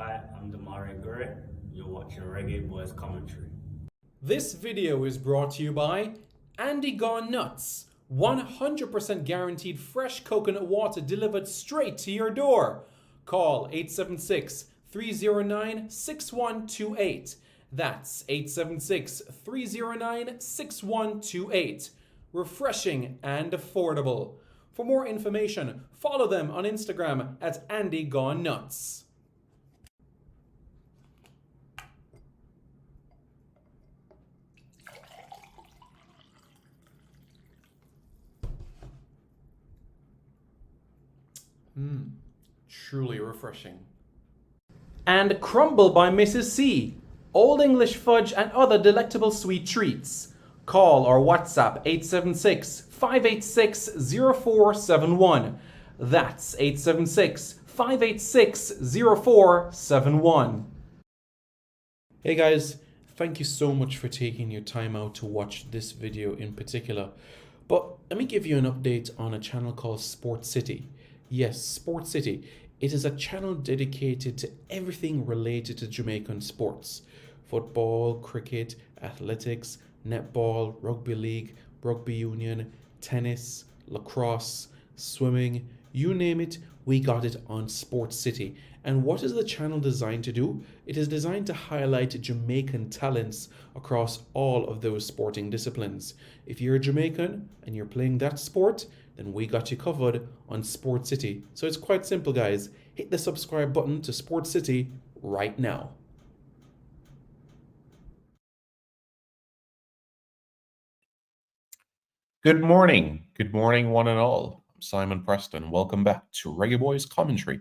Hi, I'm Damari Gurry. You're watching Reggae Boys Commentary. This video is brought to you by Andy Gone Nuts. 100% guaranteed fresh coconut water delivered straight to your door. Call 876 309 6128. That's 876 309 6128. Refreshing and affordable. For more information, follow them on Instagram at Andy Gone Nuts. Truly refreshing. And Crumble by Mrs. C. Old English fudge and other delectable sweet treats. Call or WhatsApp 876 586 0471. That's 876 586 0471. Hey guys, thank you so much for taking your time out to watch this video in particular. But let me give you an update on a channel called Sport City. Yes, Sport City. It is a channel dedicated to everything related to Jamaican sports. Football, cricket, athletics, netball, rugby league, rugby union, tennis, lacrosse, swimming, you name it, we got it on Sport City. And what is the channel designed to do? It is designed to highlight Jamaican talents across all of those sporting disciplines. If you're a Jamaican and you're playing that sport, then we got you covered on Sport City. So it's quite simple, guys. Hit the subscribe button to Sport City right now. Good morning. Good morning, one and all. I'm Simon Preston. Welcome back to Reggae Boys Commentary.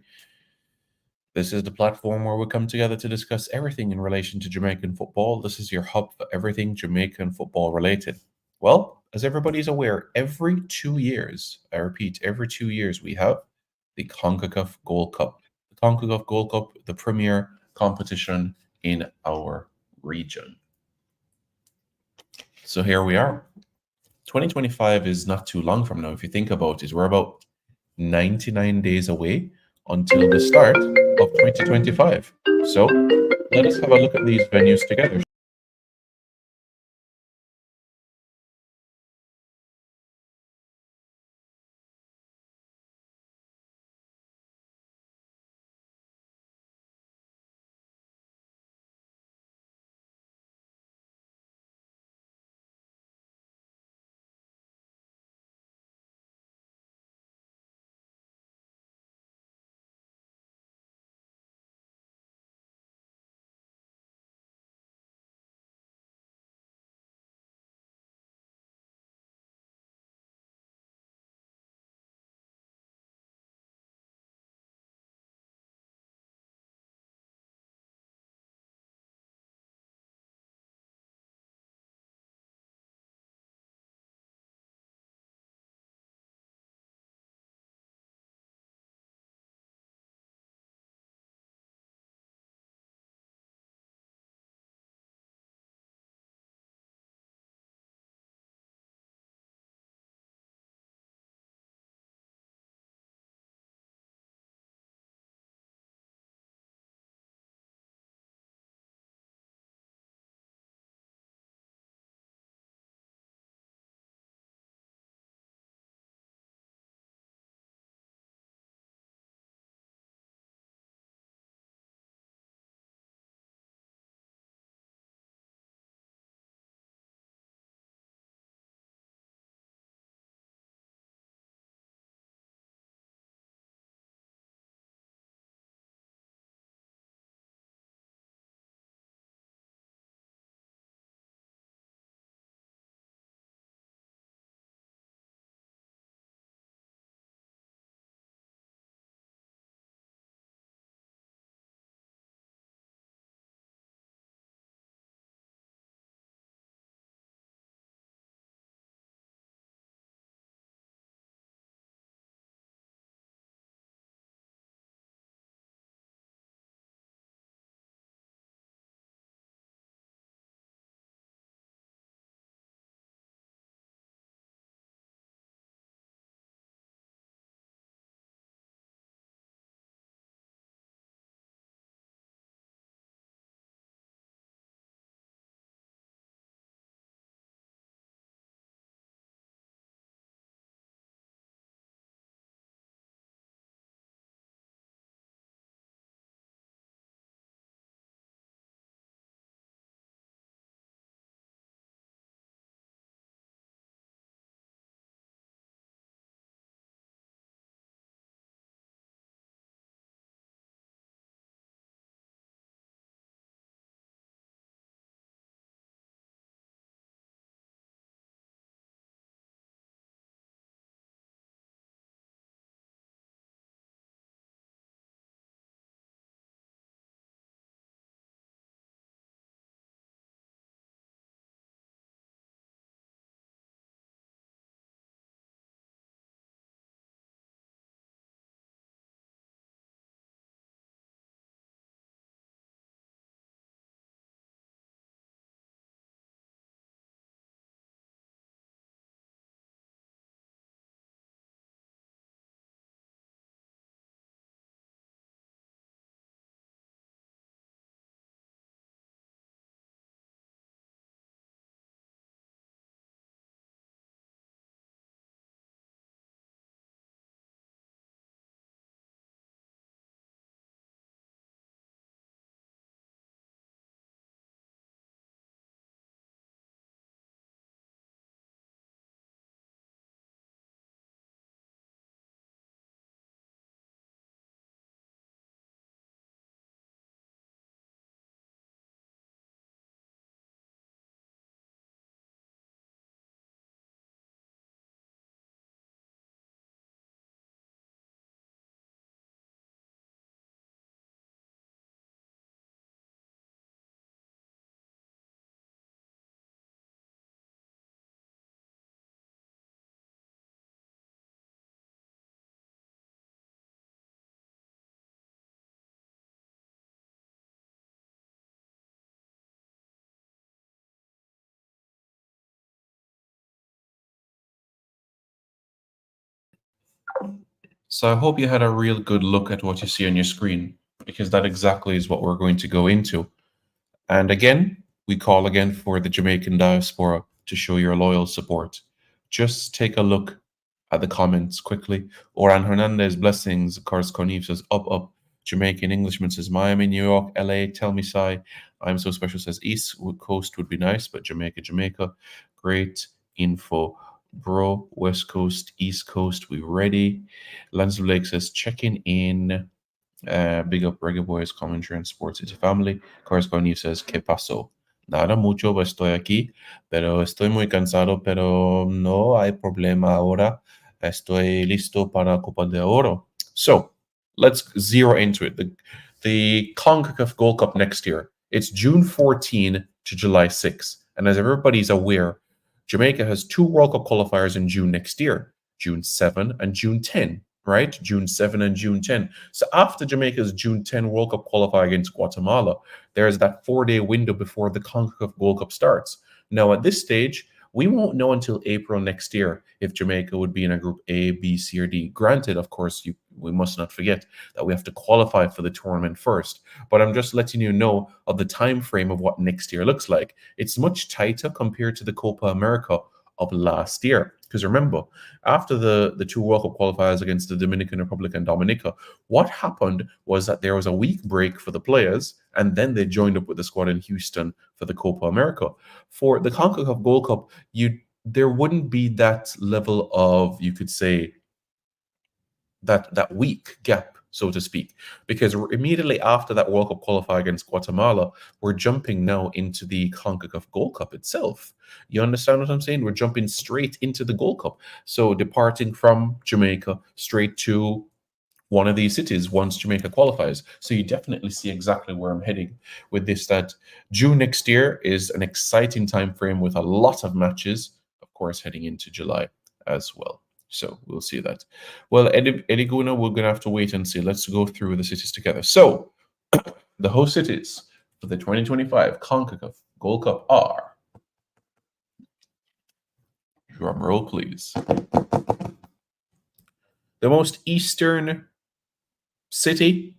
This is the platform where we come together to discuss everything in relation to Jamaican football. This is your hub for everything Jamaican football related. Well, as everybody's aware, every 2 years, I repeat, every 2 years, we have the CONCACAF Gold Cup. The CONCACAF Gold Cup, the premier competition in our region. So here we are. 2025 is not too long from now. If you think about it, we're about 99 days away until the start of 2025. So let us have a look at these venues together. So I hope you had a real good look at what you see on your screen, because that exactly is what we're going to go into. And again, we call again for the Jamaican diaspora to show your loyal support. Just take a look at the comments quickly. Oran Hernandez, blessings. Of course, Corneve says, up. Jamaican Englishman says, Miami, New York, LA, tell me, Sai. I'm so special says, East Coast would be nice, but Jamaica. Great info. Bro, West Coast, East Coast, we ready. Lance Blake says, checking in. Big up Reggae Boys, commentary and Sports City Family. Correspondent says, ¿Qué pasó? Nada mucho, estoy aquí, pero estoy muy cansado, pero no hay problema ahora. Estoy listo para Copa de Oro. So, let's zero into it. The CONCACAF Gold Cup next year, it's June 14 to July 6. And as everybody's aware, Jamaica has 2 World Cup qualifiers in June next year, June 7 and June 10. Right? June 7 and June 10. So after Jamaica's June 10 World Cup qualifier against Guatemala, there's that 4-day window before the CONCACAF Gold Cup starts. Now, at this stage, we won't know until April next year if Jamaica would be in a group A, B, C, or D. Granted, of course, we must not forget that we have to qualify for the tournament first. But I'm just letting you know of the time frame of what next year looks like. It's much tighter compared to the Copa America of last year. Because remember, after the 2 World Cup qualifiers against the Dominican Republic and Dominica, what happened was that there was a week break for the players, and then they joined up with the squad in Houston for the Copa America. For the CONCACAF Gold Cup, there wouldn't be that level of, you could say, that week gap, so to speak, because immediately after that World Cup qualifier against Guatemala, we're jumping now into the CONCACAF Gold Cup itself. You understand what I'm saying? We're jumping straight into the Gold Cup. So departing from Jamaica straight to one of these cities once Jamaica qualifies. So you definitely see exactly where I'm heading with this, that June next year is an exciting time frame with a lot of matches, of course, heading into July as well. So we'll see that. Well, Eddie Guna, we're going to have to wait and see. Let's go through the cities together. So the host cities for the 2025 CONCACAF Gold Cup are, drum roll please, the most eastern city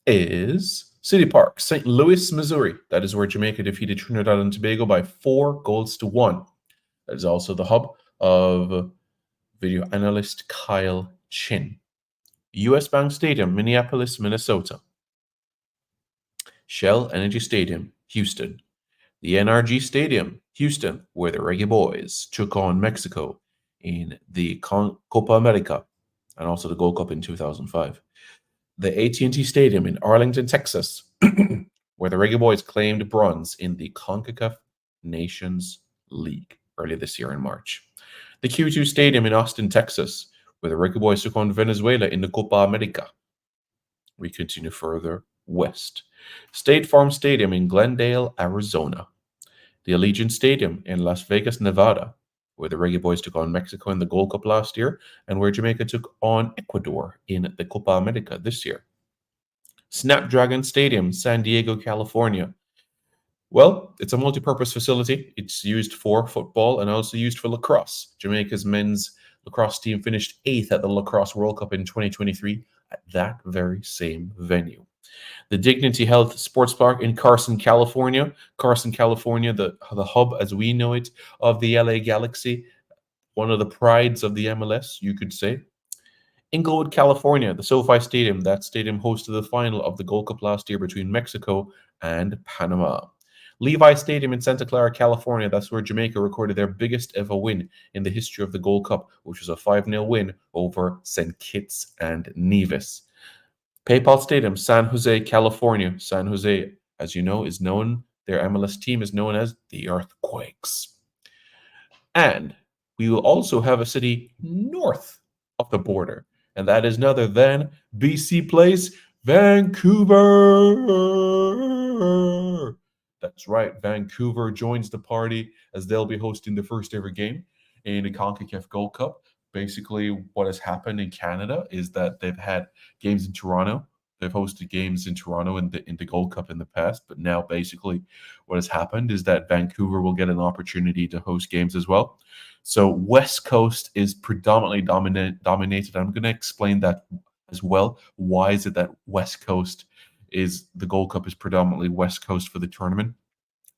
is City Park, St. Louis, Missouri. That is where Jamaica defeated Trinidad and Tobago by 4-1. That is also the hub of video analyst Kyle Chin. US Bank Stadium, Minneapolis, Minnesota. Shell Energy Stadium, Houston. The NRG Stadium, Houston, where the Reggae Boys took on Mexico in the Copa America and also the Gold Cup in 2005. The AT&T Stadium in Arlington, Texas, where the Reggae Boys claimed bronze in the CONCACAF Nations League earlier this year in March. The Q2 Stadium in Austin, Texas, where the Reggae Boys took on Venezuela in the Copa America. We continue further west. State Farm Stadium in Glendale, Arizona. The Allegiant Stadium in Las Vegas, Nevada, where the Reggae Boys took on Mexico in the Gold Cup last year, and where Jamaica took on Ecuador in the Copa America this year. Snapdragon Stadium, San Diego, California. Well, it's a multi-purpose facility. It's used for football and also used for lacrosse. Jamaica's men's lacrosse team finished 8th at the Lacrosse World Cup in 2023 at that very same venue. The Dignity Health Sports Park in Carson, California. Carson, California, the hub, as we know it, of the LA Galaxy. One of the prides of the MLS, you could say. Inglewood, California, the SoFi Stadium. That stadium hosted the final of the Gold Cup last year between Mexico and Panama. Levi Stadium in Santa Clara, California. That's where Jamaica recorded their biggest ever win in the history of the Gold Cup, which was a 5-0 win over St. Kitts and Nevis. PayPal Stadium, San Jose, California. San Jose, as you know, is known, their MLS team is known as the Earthquakes. And we will also have a city north of the border, and that is none other than BC Place, Vancouver. That's right, Vancouver joins the party as they'll be hosting the first ever game in the CONCACAF Gold Cup. Basically, what has happened in Canada is that they've had games in Toronto, They've hosted games in Toronto in the Gold Cup in the past, but now basically what has happened is that Vancouver will get an opportunity to host games as well. So West Coast is predominantly dominated. I'm going to explain that as well. Why is it that West Coast is the Gold Cup is predominantly West Coast for the tournament?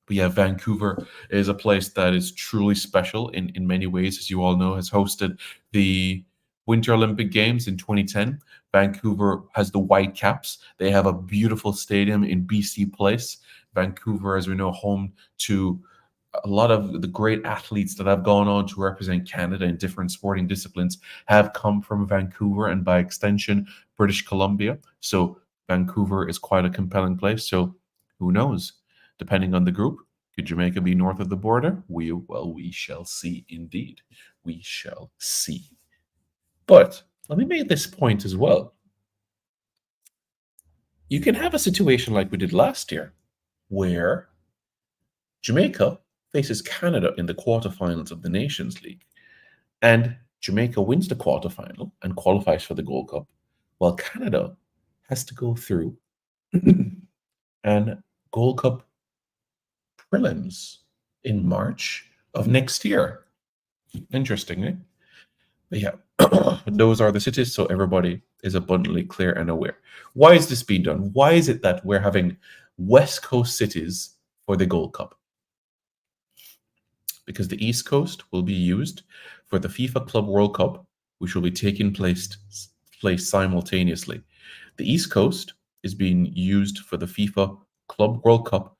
But yeah, Vancouver is a place that is truly special in many ways, as you all know, has hosted the Winter Olympic Games in 2010. Vancouver has the Whitecaps. They have a beautiful stadium in BC Place. Vancouver, as we know, home to a lot of the great athletes that have gone on to represent Canada in different sporting disciplines have come from Vancouver and by extension, British Columbia. So Vancouver is quite a compelling place. So who knows? Depending on the group, could Jamaica be north of the border? We shall see indeed. We shall see. But let me make this point as well. You can have a situation like we did last year, where Jamaica faces Canada in the quarterfinals of the Nations League, and Jamaica wins the quarterfinal and qualifies for the Gold Cup, while Canada has to go through an Gold Cup prelims in March of next year. Interesting, eh? But yeah, those are the cities, so everybody is abundantly clear and aware. Why is this being done? Why is it that we're having West Coast cities for the Gold Cup? Because the East Coast will be used for the FIFA Club World Cup, which will be taking place simultaneously. The East Coast is being used for the FIFA Club World Cup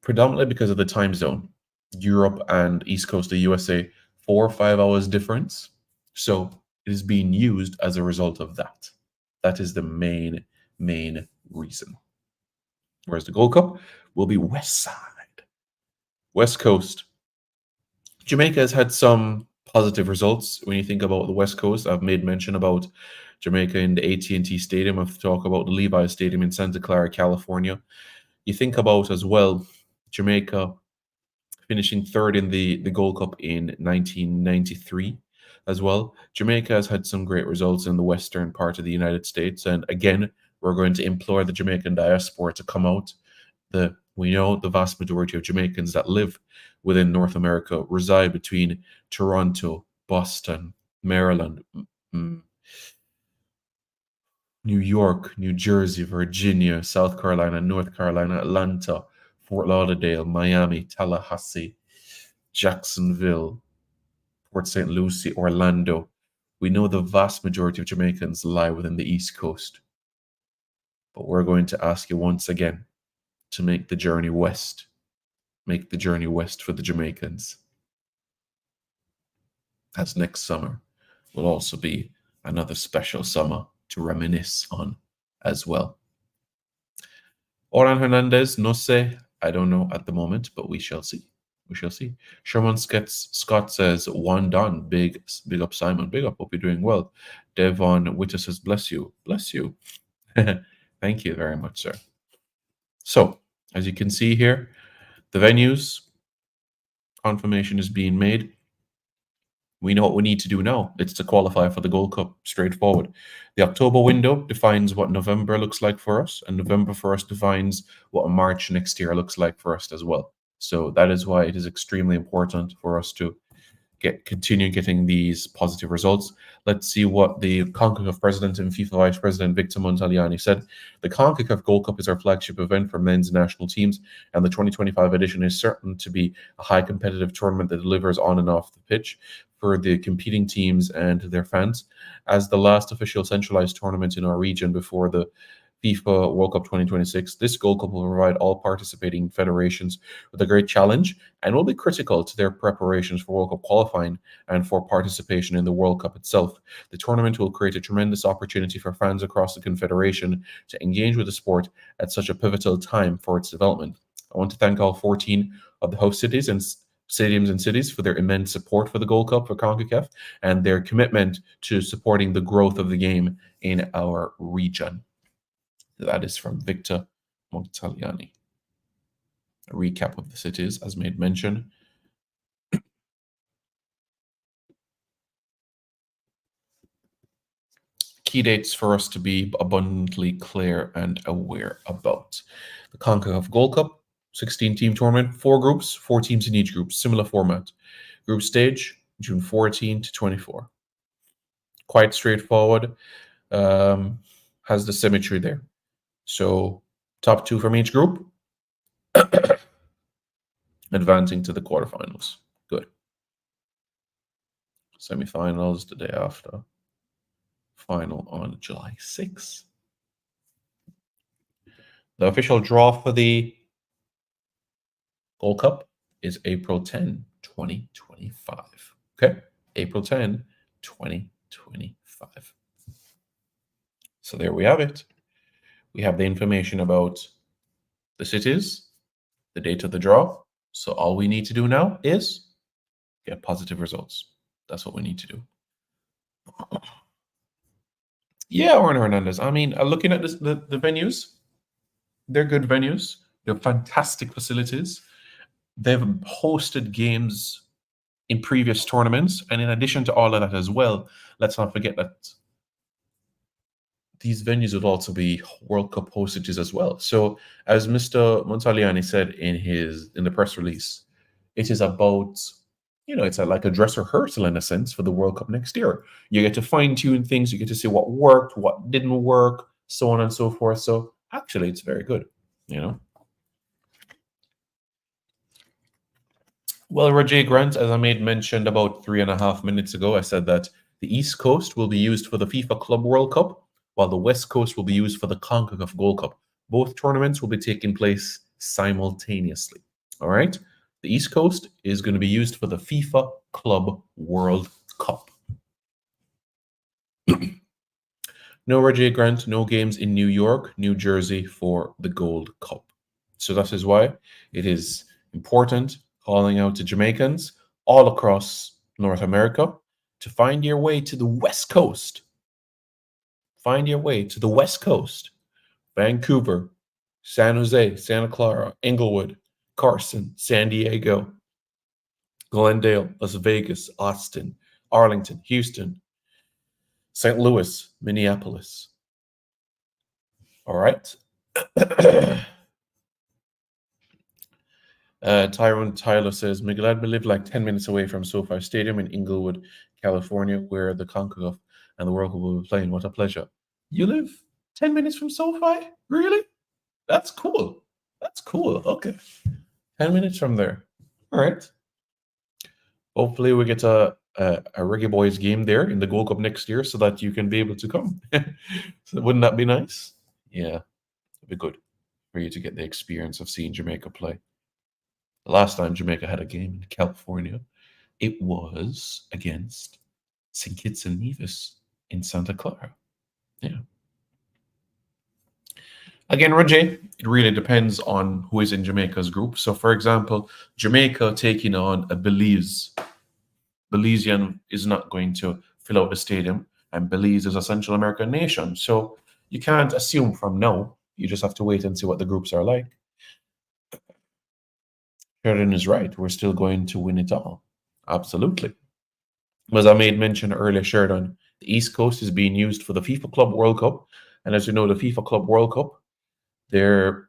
predominantly because of the time zone. Europe and East Coast of the USA, 4 or 5 hours difference. So it is being used as a result of that. That is the main reason. Whereas the Gold Cup will be West Side, West Coast. Jamaica has had some positive results when you think about the West Coast. I've made mention about Jamaica in the AT&T Stadium. I've talked about the Levi Stadium in Santa Clara, California. You think about as well Jamaica finishing third in the Gold Cup in 1993 as well. Jamaica has had some great results in the western part of the United States. And again, we're going to implore the Jamaican diaspora to come out. We know the vast majority of Jamaicans that live within North America reside between Toronto, Boston, Maryland, New York, New Jersey, Virginia, South Carolina, North Carolina, Atlanta, Fort Lauderdale, Miami, Tallahassee, Jacksonville, Port St. Lucie, Orlando. We know the vast majority of Jamaicans lie within the East Coast. But we're going to ask you once again to make the journey west. Make the journey west for the Jamaicans. As next summer will also be another special summer to reminisce on as well. Oran Hernandez, no sé, I don't know at the moment, but we shall see. We shall see. Sherman Scott says, one done. Big up, Simon. Big up. Hope you're doing well. Devon Witter says, bless you. Bless you. Thank you very much, sir. So, as you can see here, the venues, confirmation is being made. We know what we need to do now. It's to qualify for the Gold Cup, straightforward. The October window defines what November looks like for us, and November for us defines what March next year looks like for us as well. So that is why it is extremely important for us to continue getting these positive results. Let's see what the CONCACAF president and FIFA vice president Victor Montagliani said. The CONCACAF Gold Cup is our flagship event for men's national teams, and the 2025 edition is certain to be a high competitive tournament that delivers on and off the pitch for the competing teams and their fans. As the last official centralized tournament in our region before the FIFA World Cup 2026, this Gold Cup will provide all participating federations with a great challenge and will be critical to their preparations for World Cup qualifying and for participation in the World Cup itself. The tournament will create a tremendous opportunity for fans across the Confederation to engage with the sport at such a pivotal time for its development. I want to thank all 14 of the host cities and stadiums and cities for their immense support for the Gold Cup for CONCACAF and their commitment to supporting the growth of the game in our region. That is from Victor Montagliani. A recap of the cities, as made mention. key dates for us to be abundantly clear and aware about. The CONCACAF Gold Cup, 16-team tournament, 4 groups, 4 teams in each group, similar format. Group stage, June 14 to 24. Quite straightforward. Has the symmetry there. So top 2 from each group advancing to the quarterfinals. Good. Semifinals the day after. Final on July 6th. The official draw for the Gold Cup is April 10, 2025. Okay? April 10, 2025. So there we have it. We have the information about the cities, the date of the draw. So all we need to do now is get positive results. That's what we need to do. Yeah, Warren Hernandez. I mean, looking at this, the venues, they're good venues. They're fantastic facilities. They've hosted games in previous tournaments. And in addition to all of that as well, let's not forget that these venues would also be World Cup hostages as well. So as Mr. Montaliani said in the press release, it is about, it's like a dress rehearsal in a sense for the World Cup next year. You get to fine tune things. You get to see what worked, what didn't work, so on and so forth. So actually, it's very good, Well, Roger Grant, as I made mentioned about 3.5 minutes ago, I said that the East Coast will be used for the FIFA Club World Cup, while the West Coast will be used for the CONCACAF Gold Cup. Both tournaments will be taking place simultaneously. All right? The East Coast is going to be used for the FIFA Club World Cup. No Roger Grant, no games in New York, New Jersey for the Gold Cup. So that is why it is important calling out to Jamaicans all across North America to find your way to the West Coast. Find your way to the West Coast. Vancouver, San Jose, Santa Clara, Inglewood, Carson, San Diego, Glendale, Las Vegas, Austin, Arlington, Houston, St. Louis, Minneapolis. All right. Tyrone Tyler says, Miguel, we live like 10 minutes away from SoFi Stadium in Inglewood, California, where the CONCACAF and the World Cup will be playing. What a pleasure. You live 10 minutes from SoFi? Really? That's cool. That's cool. Okay. 10 minutes from there. All right. Hopefully we get a Reggae Boys game there in the Gold Cup next year so that you can be able to come. So wouldn't that be nice? Yeah. It'd be good for you to get the experience of seeing Jamaica play. The last time Jamaica had a game in California, it was against St. Kitts and Nevis in Santa Clara. Yeah. Again, Roger, it really depends on who is in Jamaica's group. So, for example, Jamaica taking on a Belize. Belizean is not going to fill out the stadium, and Belize is a Central American nation. So you can't assume from now. You just have to wait and see what the groups are like. Sheridan is right. We're still going to win it all. Absolutely. As I made mention earlier, Sheridan, the East Coast is being used for the FIFA Club World Cup. And as you know, the FIFA Club World Cup, they're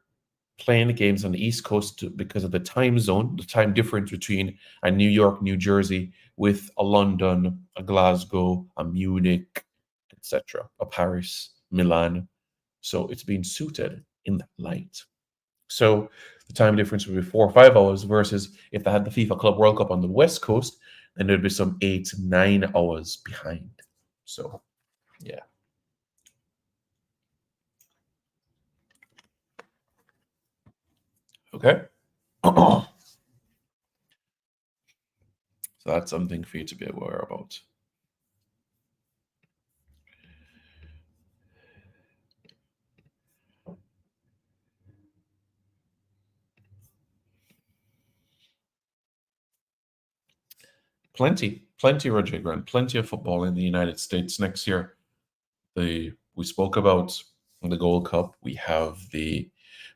playing the games on the East Coast because of the time zone, the time difference between a New York, New Jersey, with a London, a Glasgow, a Munich, etc., a Paris, Milan. So it's being suited in that light. So the time difference would be 4 or 5 hours versus if they had the FIFA Club World Cup on the West Coast, then there'd be some 8, 9 hours behind. So, yeah. Okay. So that's something for you to be aware about. Plenty, Roger Grant, plenty of football in the United States next year. We spoke about the Gold Cup. We have the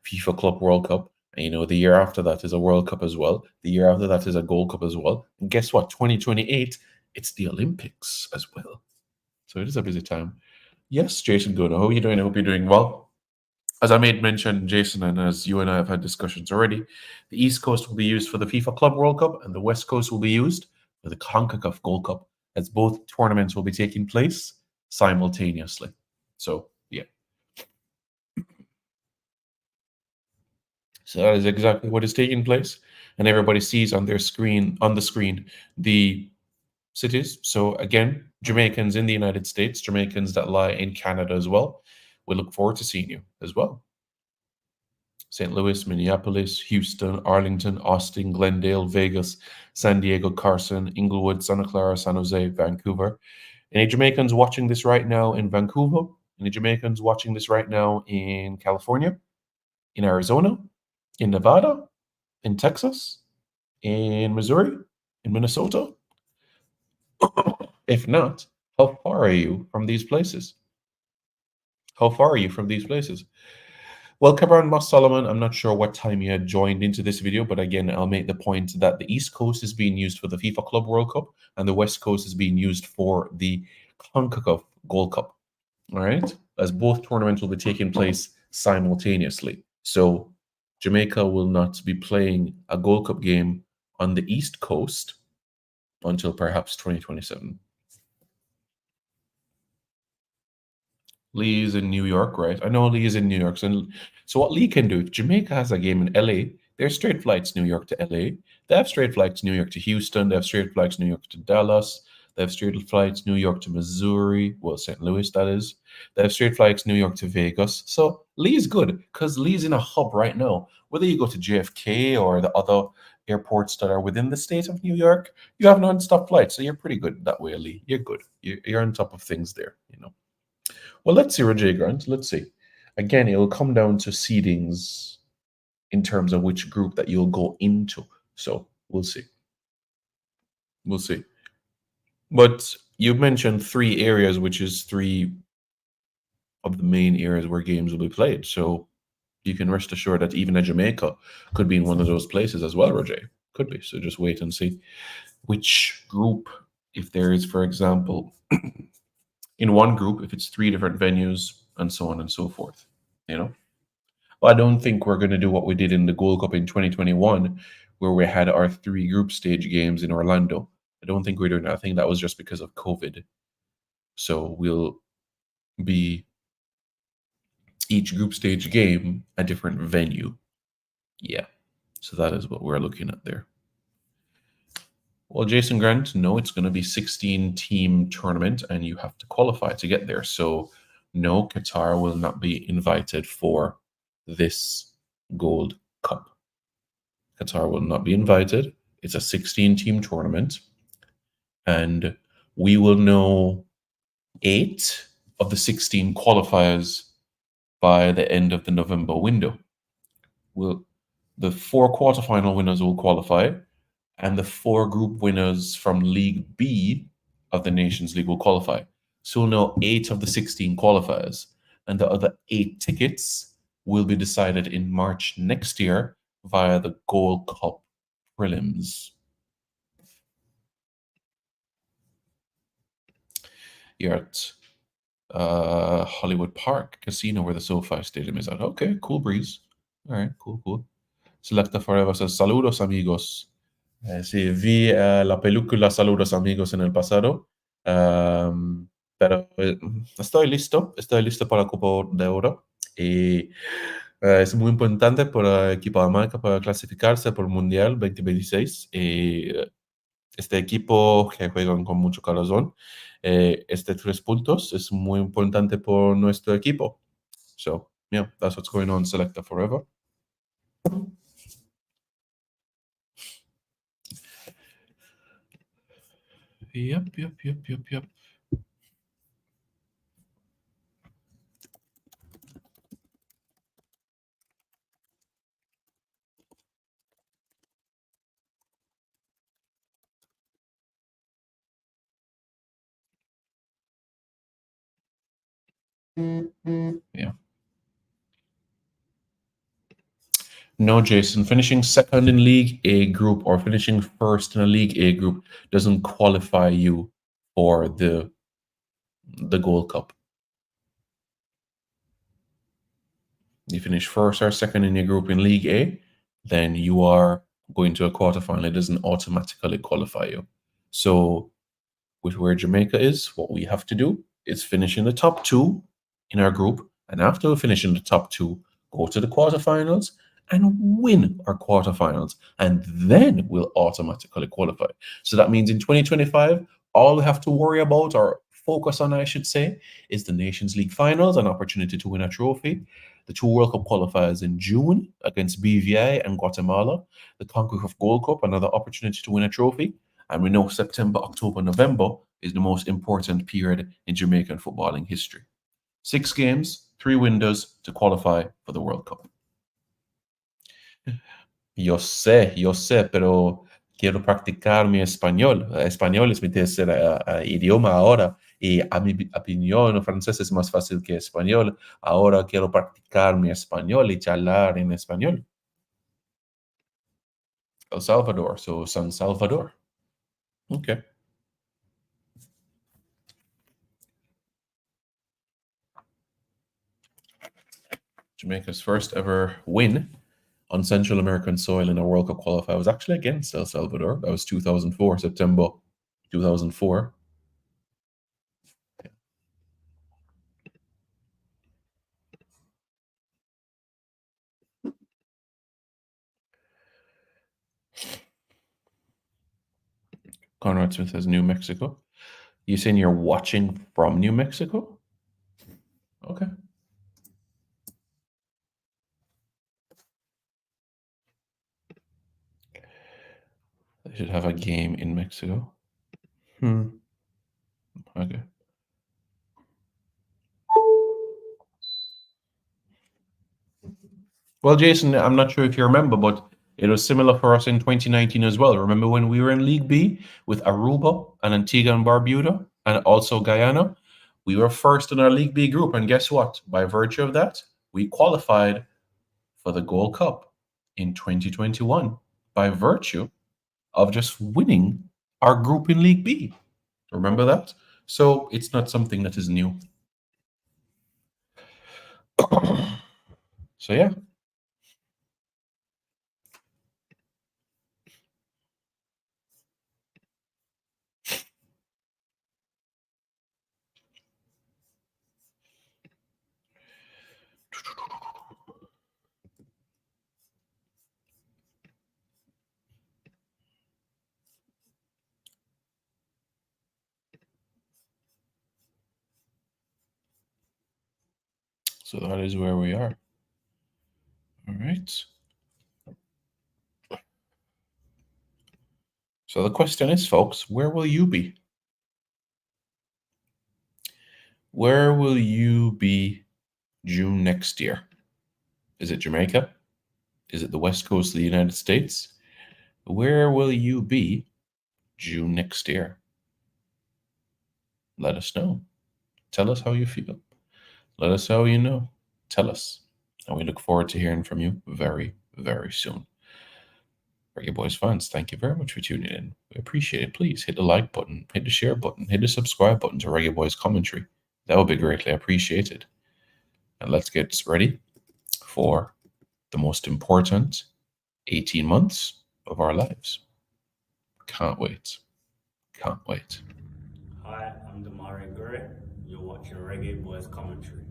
FIFA Club World Cup. And, the year after that is a World Cup as well. The year after that is a Gold Cup as well. And guess what? 2028, it's the Olympics as well. So it is a busy time. Yes, Jason Good. How are you doing? I hope you're doing well. As I made mention, Jason, and as you and I have had discussions already, the East Coast will be used for the FIFA Club World Cup and the West Coast will be used for the CONCACAF Gold Cup, as both tournaments will be taking place simultaneously. So, yeah. So that is exactly what is taking place. And everybody sees on their screen, on the screen, the cities. So again, Jamaicans in the United States, Jamaicans that lie in Canada as well. We look forward to seeing you as well. St. Louis, Minneapolis, Houston, Arlington, Austin, Glendale, Vegas, San Diego, Carson, Inglewood, Santa Clara, San Jose, Vancouver. Any Jamaicans watching this right now in Vancouver? Any Jamaicans watching this right now in California, in Arizona, in Nevada, in Texas, in Missouri, in Minnesota? If not, how far are you from these places? How far are you from these places? Well, Cameron Moss Solomon, I'm not sure what time you had joined into this video, but again, I'll make the point that the East Coast is being used for the FIFA Club World Cup and the West Coast is being used for the CONCACAF Gold Cup. All right, as both tournaments will be taking place simultaneously. So Jamaica will not be playing a Gold Cup game on the East Coast until perhaps 2027. Lee is in New York, right? I know Lee is in New York. So what Lee can do, if Jamaica has a game in LA, there's straight flights New York to LA. They have straight flights New York to Houston. They have straight flights New York to Dallas. They have straight flights New York to Missouri. Well, St. Louis, that is. They have straight flights New York to Vegas. So Lee is good because Lee's in a hub right now. Whether you go to JFK or the other airports that are within the state of New York, you have non-stop flights. So you're pretty good that way, Lee. You're good. You're on top of things there, you know. Well, let's see, Roger Grant. Let's see. Again, it will come down to seedings in terms of which group that you'll go into. So we'll see. We'll see. But you mentioned three areas, which is three of the main areas where games will be played. So you can rest assured that even a Jamaica could be in one of those places as well, Roger. Could be. So just wait and see which group, if there is, for example, in one group, if it's three different venues and so on and so forth, you know? Well, I don't think we're going to do what we did in the Gold Cup in 2021, where we had our three group stage games in Orlando. I don't think we're doing that. I think that was just because of COVID. So we'll be each group stage game a different venue. Yeah. So that is what we're looking at there. Well, Jason Grant, no, it's going to be 16 team tournament and you have to qualify to get there. So no, Qatar will not be invited for this Gold Cup. Qatar will not be invited. It's a 16 team tournament and we will know 8 of the 16 qualifiers by the end of the November window. The 4 quarterfinal winners will qualify and the 4 group winners from League B of the Nations League will qualify. So we'll know 8 of the 16 qualifiers, and the other 8 tickets will be decided in March next year via the Gold Cup prelims. You're at Hollywood Park Casino where the SoFi Stadium is at. Okay, cool breeze. All right, cool. Selecta Forever says, saludos amigos. Sí, vi la película Saludos amigos en el pasado, pero estoy listo para la Copa de Oro y es muy importante para el equipo de marca para clasificarse por el Mundial 2026 y este equipo que juegan con mucho corazón, este 3 puntos es muy importante por nuestro equipo. So, yeah, that's what's going on, Selecta Forever. Yep. Yeah. No, Jason, finishing second in League A group or finishing first in a League A group doesn't qualify you for the Gold Cup. You finish first or second in your group in League A, then you are going to a quarterfinal. It doesn't automatically qualify you. So with where Jamaica is, what we have to do is finish in the top two in our group. And after we finish in the top two, go to the quarterfinals and win our quarterfinals. And then we'll automatically qualify. So that means in 2025, all we have to worry about or focus on, I should say, is the Nations League finals, an opportunity to win a trophy. The two World Cup qualifiers in June against BVI and Guatemala. The CONCACAF Gold Cup, another opportunity to win a trophy. And we know September, October, November is the most important period in Jamaican footballing history. 6 games, 3 windows to qualify for the World Cup. Yo sé, pero quiero practicar mi español. Español es mi tercer idioma ahora y a mi opinión francés es más fácil que español. Ahora quiero practicar mi español y charlar en español. El Salvador, so San Salvador. Okay. Jamaica's first ever win on Central American soil in a World Cup qualifier was actually against El Salvador. That was 2004, September 2004. Conrad Smith says New Mexico. You saying you're watching from New Mexico? Okay. They should have a game in Mexico. Okay. Well, Jason, I'm not sure if you remember, but it was similar for us in 2019 as well. Remember when we were in League B with Aruba and Antigua and Barbuda and also Guyana? We were first in our League B group, and guess what? By virtue of that, we qualified for the Gold Cup in 2021 by virtue of just winning our group in League B. Remember that? So it's not something that is new. So yeah. So that is where we are. All right. So the question is, folks, where will you be? Where will you be June next year? Is it Jamaica? Is it the West Coast of the United States? Where will you be June next year? Let us know. Tell us how you feel. Let us know how you know. Tell us. And we look forward to hearing from you very, very soon. Reggae Boys fans, thank you very much for tuning in. We appreciate it. Please hit the like button, hit the share button, hit the subscribe button to Reggae Boys commentary. That would be greatly appreciated. And let's get ready for the most important 18 months of our lives. Can't wait. Can't wait. Hi, I'm Damari Gray. You're watching Reggae Boys Commentary.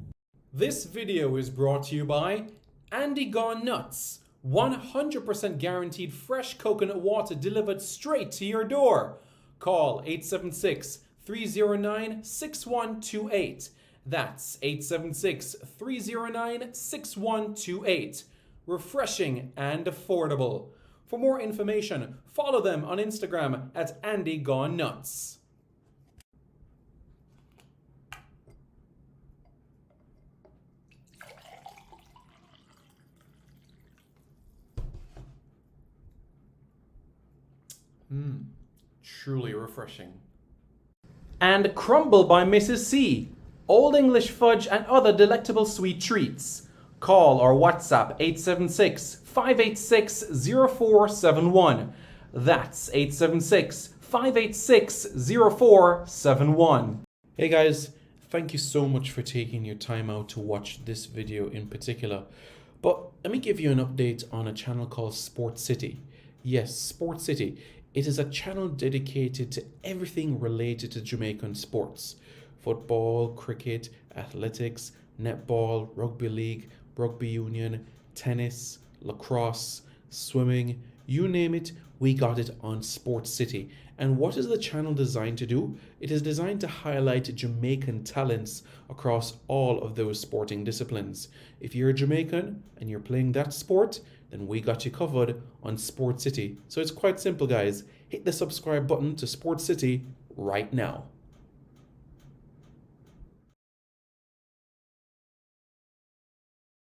This video is brought to you by Andy Gone Nuts. 100% guaranteed fresh coconut water delivered straight to your door. Call 876-309-6128. That's 876-309-6128. Refreshing and affordable. For more information, follow them on Instagram at Andy Gone Nuts. Truly refreshing. And Crumble by Mrs. C. Old English fudge and other delectable sweet treats. Call or WhatsApp 876-586-0471. That's 876-586-0471. Hey guys, Thank you so much for taking your time out to watch this video in particular. But let me give you an update on a channel called Sport City. Yes, Sport City. It is a channel dedicated to everything related to Jamaican sports. Football, cricket, athletics, netball, rugby league, rugby union, tennis, lacrosse, swimming, you name it, we got it on Sports City. And what is the channel designed to do? It is designed to highlight Jamaican talents across all of those sporting disciplines. If you're a Jamaican and you're playing that sport, then we got you covered on Sports City. So it's quite simple, guys. Hit the subscribe button to Sports City right now.